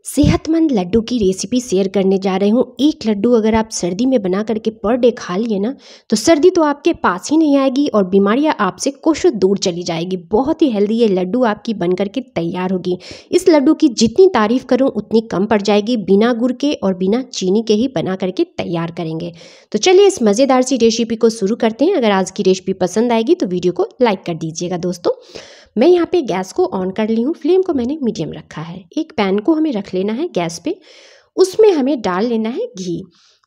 सेहतमंद लड्डू की recipe share करने जा रही हूँ। एक लड्डू अगर आप सर्दी में बना करके पर डे खा लिए ना, तो सर्दी तो आपके पास ही नहीं आएगी और बीमारियाँ आपसे कोसों दूर चली जाएगी। बहुत ही हेल्दी ये लड्डू आपकी बन करके तैयार होगी। इस लड्डू की जितनी तारीफ करूँ उतनी कम पड़ जाएगी। बिना गुड़ के और बिना चीनी के ही बना करके तैयार करेंगे। तो चलिए इस मज़ेदार सी रेसिपी को शुरू करते हैं। अगर आज की रेसिपी पसंद आएगी तो वीडियो को लाइक कर दीजिएगा दोस्तों। मैं यहाँ पे गैस को ऑन कर ली हूँ। फ्लेम को मैंने मीडियम रखा है। एक पैन को हमें रख लेना है गैस पे। उसमें हमें डाल लेना है घी।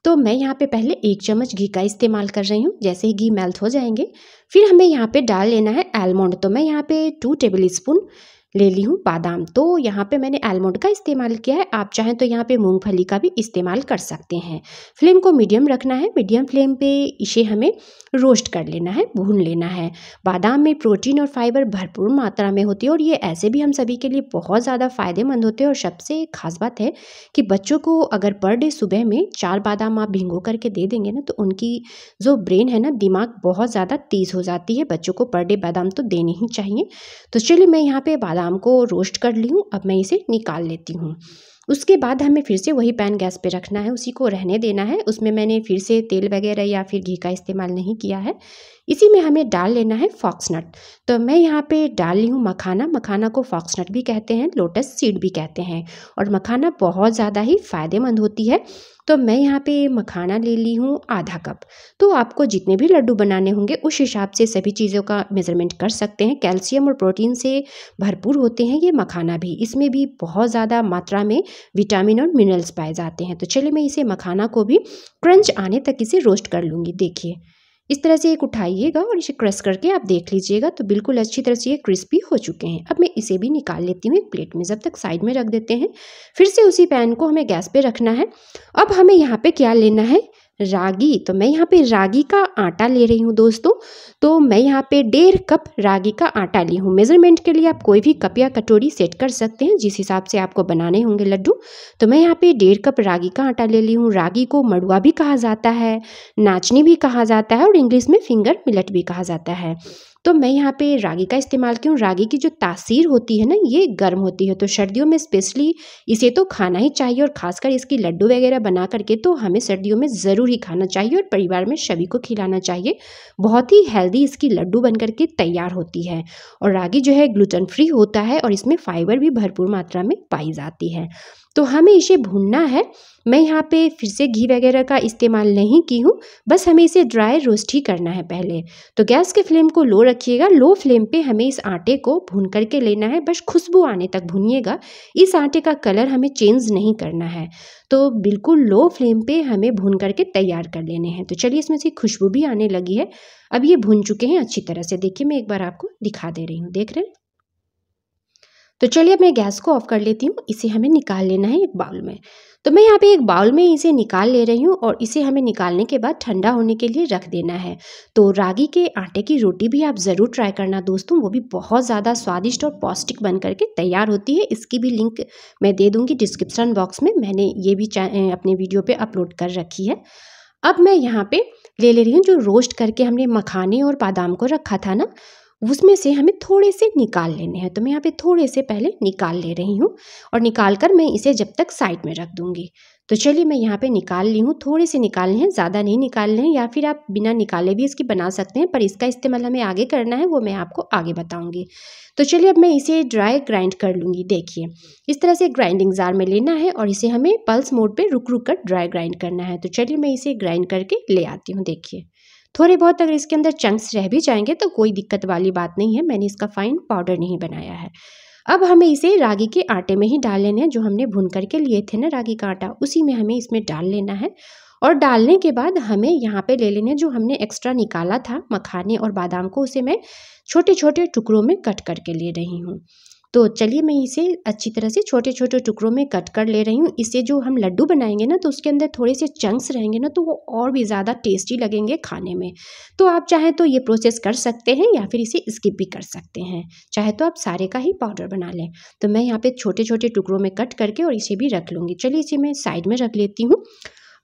तो मैं यहाँ पे पहले 1 चम्मच घी का इस्तेमाल कर रही हूँ। जैसे ही घी मेल्ट हो जाएंगे फिर हमें यहाँ पे डाल लेना है आलमंड। तो मैं यहाँ पे 2 टेबल स्पून ले ली हूँ बादाम। तो यहाँ पे मैंने आलमंड का इस्तेमाल किया है। आप चाहें तो यहाँ पे मूंगफली का भी इस्तेमाल कर सकते हैं। फ्लेम को मीडियम रखना है। मीडियम फ्लेम पे इसे हमें रोस्ट कर लेना है, भून लेना है। बादाम में प्रोटीन और फाइबर भरपूर मात्रा में होती है और ये ऐसे भी हम सभी के लिए बहुत ज़्यादा फायदेमंद होते हैं। और सबसे खास बात है कि बच्चों को अगर पर डे सुबह में 4 बादाम आप भिगो करके दे देंगे ना, तो उनकी जो ब्रेन है ना, दिमाग बहुत ज़्यादा तेज़ हो जाती है। बच्चों को पर डे बादाम तो देने ही चाहिए। तो चलिए मैं यहाँ पे बादाम को रोस्ट कर ली हूँ। अब मैं इसे निकाल लेती हूँ। उसके बाद हमें फिर से वही पैन गैस पे रखना है, उसी को रहने देना है। उसमें मैंने फिर से तेल वगैरह या फिर घी का इस्तेमाल नहीं किया है। इसी में हमें डाल लेना है फॉक्सनट। तो मैं यहाँ पे डाल ली हूँ मखाना। मखाना को फॉक्सनट भी कहते हैं, लोटस सीड भी कहते हैं। और मखाना बहुत ज़्यादा ही फायदेमंद होती है। तो मैं यहाँ पे मखाना ले ली हूँ आधा कप। तो आपको जितने भी लड्डू बनाने होंगे उस हिसाब से सभी चीज़ों का मेजरमेंट कर सकते हैं। कैल्शियम और प्रोटीन से भरपूर होते हैं ये मखाना भी। इसमें भी बहुत ज़्यादा मात्रा में विटामिन और मिनरल्स पाए जाते हैं। तो चलिए मैं इसे मखाना को भी क्रंच आने तक इसे रोस्ट कर लूँगी। देखिए इस तरह से एक उठाइएगा और इसे क्रश करके आप देख लीजिएगा। तो बिल्कुल अच्छी तरह से ये क्रिस्पी हो चुके हैं। अब मैं इसे भी निकाल लेती हूँ एक प्लेट में। जब तक साइड में रख देते हैं। फिर से उसी पैन को हमें गैस पे रखना है। अब हमें यहाँ पे क्या लेना है, रागी। तो मैं यहाँ पे रागी का आटा ले रही हूँ दोस्तों। तो मैं यहाँ पे 1.5 कप रागी का आटा ली हूँ। मेज़रमेंट के लिए आप कोई भी कप या कटोरी सेट कर सकते हैं जिस हिसाब से आपको बनाने होंगे लड्डू। तो मैं यहाँ पे 1.5 कप रागी का आटा ले ली हूँ। रागी को मड़ुआ भी कहा जाता है, नाचनी भी कहा जाता है और इंग्लिश में फिंगर मिलेट भी कहा जाता है। तो मैं यहाँ पे रागी का इस्तेमाल की हूँ। रागी की जो तासीर होती है ना, ये गर्म होती है। तो सर्दियों में स्पेशली इसे तो खाना ही चाहिए और खासकर इसकी लड्डू वगैरह बना करके तो हमें सर्दियों में ज़रूर ही खाना चाहिए और परिवार में सभी को खिलाना चाहिए। बहुत ही हेल्दी इसकी लड्डू बन करके तैयार होती है। और रागी जो है ग्लूटेन फ्री होता है और इसमें फाइबर भी भरपूर मात्रा में पाई जाती है। तो हमें इसे भूनना है। मैं यहाँ पे फिर से घी वगैरह का इस्तेमाल नहीं की हूँ, बस हमें इसे ड्राई रोस्ट ही करना है पहले। तो गैस के फ्लेम को लो रखिएगा। लो फ्लेम पे हमें इस आटे को भून करके लेना है। बस खुशबू आने तक भूनिएगा। इस आटे का कलर हमें चेंज नहीं करना है। तो बिल्कुल लो फ्लेम पे हमें भून करके तैयार कर लेने हैं। तो चलिए इसमें से खुशबू भी आने लगी है। अब ये भून चुके हैं अच्छी तरह से। देखिए मैं एक बार आपको दिखा दे रही हूँ, देख रहे हैं। तो चलिए मैं गैस को ऑफ कर लेती हूँ। इसे हमें निकाल लेना है एक बाउल में। तो मैं यहाँ पे एक बाउल में इसे निकाल ले रही हूँ और इसे हमें निकालने के बाद ठंडा होने के लिए रख देना है। तो रागी के आटे की रोटी भी आप ज़रूर ट्राई करना दोस्तों। वो भी बहुत ज़्यादा स्वादिष्ट और पौष्टिक बन करके तैयार होती है। इसकी भी लिंक मैं दे दूँगी डिस्क्रिप्शन बॉक्स में। मैंने ये भी अपने वीडियो पर अपलोड कर रखी है। अब मैं यहाँ पे ले रही हूँ जो रोस्ट करके हमने मखाने और बादाम को रखा था ना, उसमें से हमें थोड़े से निकाल लेने हैं। तो मैं यहाँ पे थोड़े से पहले निकाल ले रही हूँ और निकाल कर मैं इसे जब तक साइड में रख दूँगी। तो चलिए मैं यहाँ पे निकाल ली हूँ। थोड़े से निकालने हैं, ज़्यादा नहीं निकालने हैं। या फिर आप बिना निकाले भी इसकी बना सकते हैं, पर इसका इस्तेमाल हमें आगे करना है, वो मैं आपको आगे बताऊँगी। तो चलिए अब मैं इसे ड्राई ग्राइंड कर लूँगी। देखिए इस तरह से ग्राइंडिंग जार में लेना है और इसे हमें पल्स मोड पर रुक रुक कर ड्राई ग्राइंड करना है। तो चलिए मैं इसे ग्राइंड करके ले आती हूँ। देखिए थोड़े बहुत अगर इसके अंदर चंक्स रह भी जाएंगे तो कोई दिक्कत वाली बात नहीं है। मैंने इसका फाइन पाउडर नहीं बनाया है। अब हमें इसे रागी के आटे में ही डाल लेना है। जो हमने भून करके लिए थे ना रागी का आटा, उसी में हमें इसमें डाल लेना है। और डालने के बाद हमें यहाँ पे ले लेने जो हमने एक्स्ट्रा निकाला था मखाने और बादाम को, उसे मैं छोटे छोटे टुकड़ों में कट करके ले रही हूँ। तो चलिए मैं इसे अच्छी तरह से छोटे छोटे टुकड़ों में कट कर ले रही हूँ। इससे जो हम लड्डू बनाएंगे ना, तो उसके अंदर थोड़े से चंक्स रहेंगे ना, तो वो और भी ज़्यादा टेस्टी लगेंगे खाने में। तो आप चाहें तो ये प्रोसेस कर सकते हैं या फिर इसे स्किप भी कर सकते हैं। चाहे तो आप सारे का ही पाउडर बना लें। तो मैं यहाँ पे छोटे छोटे टुकड़ों में कट करके और इसे भी रख लूँगी। चलिए इसे मैं साइड में रख लेती हूँ।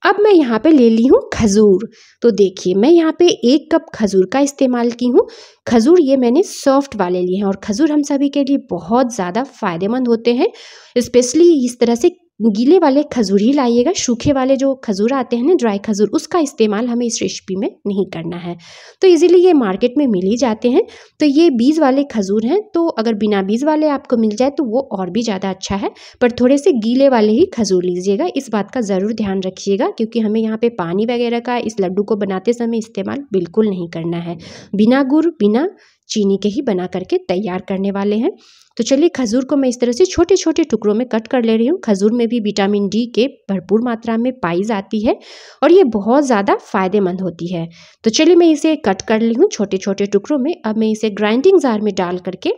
अब मैं यहाँ पे ले ली हूँ खजूर। तो देखिए मैं यहाँ पे 1 कप खजूर का इस्तेमाल की हूँ। खजूर ये मैंने सॉफ्ट वाले लिए हैं और खजूर हम सभी के लिए बहुत ज़्यादा फ़ायदेमंद होते हैं। स्पेशली इस तरह से गीले वाले खजूर ही लाइएगा, सूखे वाले जो खजूर आते हैं ना, ड्राई खजूर, उसका इस्तेमाल हमें इस रेसिपी में नहीं करना है। तो इजीली ये मार्केट में मिल ही जाते हैं। तो ये बीज वाले खजूर हैं, तो अगर बिना बीज वाले आपको मिल जाए तो वो और भी ज़्यादा अच्छा है, पर थोड़े से गीले वाले ही खजूर लीजिएगा। इस बात का ज़रूर ध्यान रखिएगा क्योंकि हमें यहाँ पे पानी वगैरह का इस लड्डू को बनाते समय इस्तेमाल बिल्कुल नहीं करना है। बिना गुड़ बिना चीनी के ही बना करके तैयार करने वाले हैं। तो चलिए खजूर को मैं इस तरह से छोटे छोटे टुकड़ों में कट कर ले रही हूँ। खजूर में भी विटामिन डी के भरपूर मात्रा में पाई जाती है और ये बहुत ज़्यादा फ़ायदेमंद होती है। तो चलिए मैं इसे कट कर ली हूँ छोटे छोटे टुकड़ों में। अब मैं इसे ग्राइंडिंग जार में डाल करके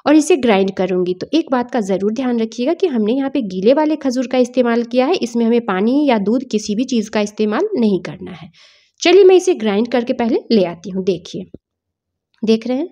और इसे ग्राइंड करूँगी। तो एक बात का ज़रूर ध्यान रखिएगा कि हमने यहाँ पे गीले वाले खजूर का इस्तेमाल किया है, इसमें हमें पानी या दूध किसी भी चीज़ का इस्तेमाल नहीं करना है। चलिए मैं इसे ग्राइंड करके पहले ले आती हूँ। देखिए, देख रहे हैं,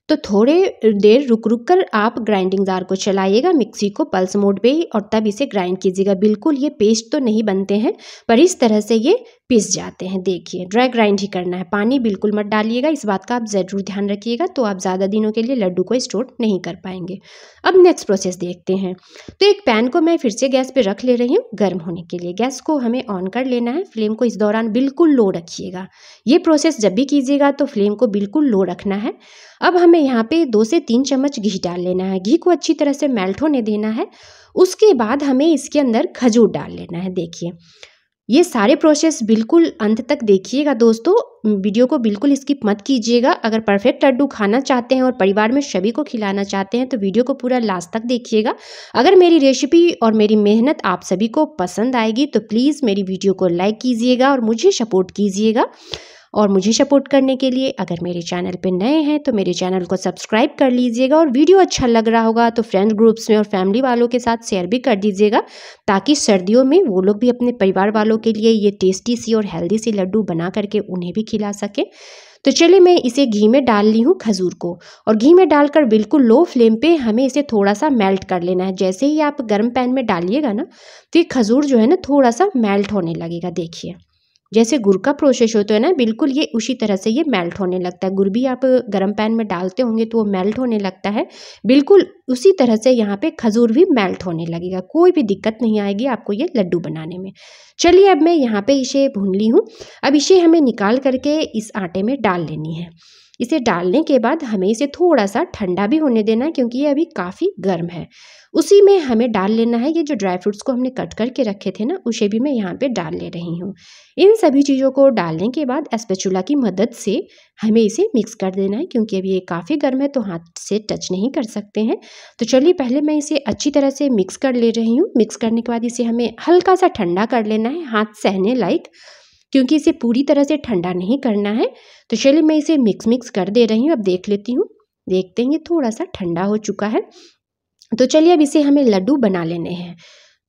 तो थोड़े देर रुक रुक कर आप ग्राइंडिंग जार को चलाइएगा, मिक्सी को पल्स मोड पे ही, और तब इसे ग्राइंड कीजिएगा। बिल्कुल ये पेस्ट तो नहीं बनते हैं, पर इस तरह से ये पिस जाते हैं। देखिए ड्राई ग्राइंड ही करना है, पानी बिल्कुल मत डालिएगा, इस बात का आप ज़रूर ध्यान रखिएगा। तो आप ज़्यादा दिनों के लिए लड्डू को स्टोर नहीं कर पाएंगे। अब नेक्स्ट प्रोसेस देखते हैं। तो एक पैन को मैं फिर से गैस पे रख ले रही हूँ गर्म होने के लिए। गैस को हमें ऑन कर लेना है, फ्लेम को इस दौरान बिल्कुल लो रखिएगा। ये प्रोसेस जब भी कीजिएगा तो फ्लेम को बिल्कुल लो रखना है। अब हमें यहाँ पे 2 से 3 चम्मच घी डाल लेना है। घी को अच्छी तरह से मेल्ट होने देना है। उसके बाद हमें इसके अंदर खजूर डाल लेना है। देखिए ये सारे प्रोसेस बिल्कुल अंत तक देखिएगा दोस्तों, वीडियो को बिल्कुल स्किप मत कीजिएगा। अगर परफेक्ट लड्डू खाना चाहते हैं और परिवार में सभी को खिलाना चाहते हैं तो वीडियो को पूरा लास्ट तक देखिएगा। अगर मेरी रेसिपी और मेरी मेहनत आप सभी को पसंद आएगी तो प्लीज़ मेरी वीडियो को लाइक कीजिएगा और मुझे सपोर्ट कीजिएगा। और मुझे सपोर्ट करने के लिए अगर मेरे चैनल पे नए हैं तो मेरे चैनल को सब्सक्राइब कर लीजिएगा, और वीडियो अच्छा लग रहा होगा तो फ्रेंड ग्रुप्स में और फैमिली वालों के साथ शेयर भी कर दीजिएगा, ताकि सर्दियों में वो लोग भी अपने परिवार वालों के लिए ये टेस्टी सी और हेल्दी सी लड्डू बना करके उन्हें भी खिला सके। तो चलिए मैं इसे घी में डाल ली हूँ खजूर को, और घी में डालकर बिल्कुल लो फ्लेम पे हमें इसे थोड़ा सा मेल्ट कर लेना है। जैसे ही आप गर्म पैन में डालिएगा ना तो ये खजूर जो है ना थोड़ा सा मेल्ट होने लगेगा। देखिए जैसे गुड़ का प्रोसेस होता है ना, बिल्कुल ये उसी तरह से ये मेल्ट होने लगता है। गुड़ भी आप गर्म पैन में डालते होंगे तो वो मेल्ट होने लगता है, बिल्कुल उसी तरह से यहाँ पे खजूर भी मेल्ट होने लगेगा। कोई भी दिक्कत नहीं आएगी आपको ये लड्डू बनाने में। चलिए अब मैं यहाँ पे इसे भून ली हूँ। अब इसे हमें निकाल करके इस आटे में डाल लेनी है। इसे डालने के बाद हमें इसे थोड़ा सा ठंडा भी होने देना है क्योंकि ये अभी काफ़ी गर्म है। उसी में हमें डाल लेना है ये जो ड्राई फ्रूट्स को हमने कट करके रखे थे ना, उसे भी मैं यहाँ पे डाल ले रही हूँ। इन सभी चीज़ों को डालने के बाद स्पैचुला की मदद से हमें इसे मिक्स कर देना है, क्योंकि अभी ये काफ़ी गर्म है तो हाथ से टच नहीं कर सकते हैं। तो चलिए पहले मैं इसे अच्छी तरह से मिक्स कर ले रही हूँ। मिक्स करने के बाद इसे हमें हल्का सा ठंडा कर लेना है, हाथ सहने लायक, क्योंकि इसे पूरी तरह से ठंडा नहीं करना है। तो चलिए मैं इसे मिक्स कर दे रही हूँ। अब देख लेती हूँ, देखते हैं ये थोड़ा सा ठंडा हो चुका है। तो चलिए अब इसे हमें लड्डू बना लेने हैं।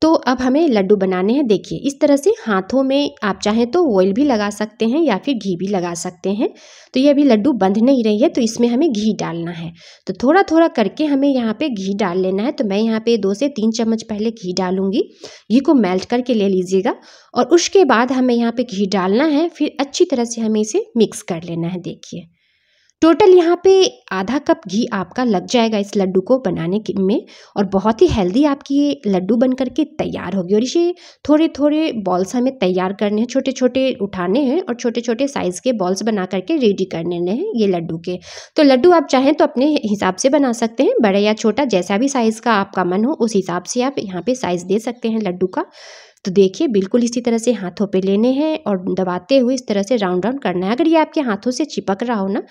तो अब हमें लड्डू बनाने हैं। देखिए इस तरह से हाथों में आप चाहें तो ऑयल भी लगा सकते हैं या फिर घी भी लगा सकते हैं। तो ये अभी लड्डू बंध नहीं रही है तो इसमें हमें घी डालना है। तो थोड़ा थोड़ा करके हमें यहाँ पे घी डाल लेना है। तो मैं यहाँ पे 2 से 3 चम्मच पहले घी डालूंगी। घी को मेल्ट करके ले लीजिएगा, और उसके बाद हमें यहाँ पे घी डालना है। फिर अच्छी तरह से हमें इसे मिक्स कर लेना है। देखिए टोटल यहाँ पे आधा कप घी आपका लग जाएगा इस लड्डू को बनाने में, और बहुत ही हेल्दी आपकी ये लड्डू बन करके तैयार होगी। और इसे थोड़े थोड़े बॉल्स हमें तैयार करने हैं, छोटे छोटे उठाने हैं और छोटे छोटे साइज़ के बॉल्स बना करके रेडी करने हैं ये लड्डू के। तो लड्डू आप चाहें तो अपने हिसाब से बना सकते हैं, बड़े या छोटा जैसा भी साइज़ का आपका मन हो उस हिसाब से आप यहाँ पे साइज़ दे सकते हैं लड्डू का। तो देखिए बिल्कुल इसी तरह से हाथों पे लेने हैं और दबाते हुए इस तरह से राउंड राउंड करना है। अगर ये आपके हाथों से चिपक रहा हो ना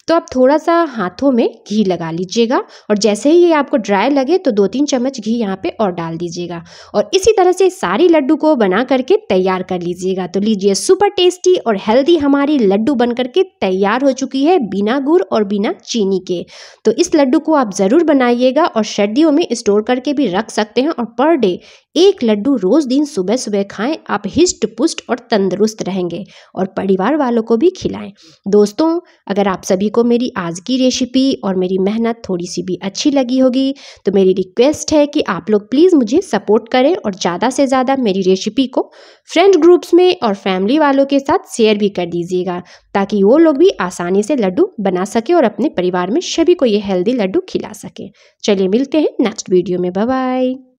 तो आप थोड़ा सा हाथों में घी लगा लीजिएगा, और जैसे ही ये आपको ड्राई लगे तो 2-3 चम्मच घी यहाँ पे और डाल दीजिएगा, और इसी तरह से सारी लड्डू को बना करके तैयार कर लीजिएगा। तो लीजिए सुपर टेस्टी और हेल्दी हमारी लड्डू बन करके तैयार हो चुकी है, बिना गुड़ और बिना चीनी के। तो इस लड्डू को आप ज़रूर बनाइएगा और सर्दियों में स्टोर करके भी रख सकते हैं, और पर डे 1 लड्डू रोज़ दिन सुबह सुबह सुबह खाएं, आप हिस्ट पुष्ट और तंदुरुस्त रहेंगे और परिवार वालों को भी खिलाएं। दोस्तों, अगर आप सभी को मेरी आज की रेसिपी और मेरी मेहनत थोड़ी सी भी अच्छी लगी होगी तो मेरी रिक्वेस्ट है कि आप लोग प्लीज़ मुझे सपोर्ट करें और ज़्यादा से ज़्यादा मेरी रेसिपी को फ्रेंड ग्रुप्स में और फैमिली वालों के साथ शेयर भी कर दीजिएगा, ताकि वो लोग भी आसानी से लड्डू बना सके और अपने परिवार में सभी को ये हेल्दी लड्डू खिला सके। चलिए मिलते हैं नेक्स्ट वीडियो में। Bye bye.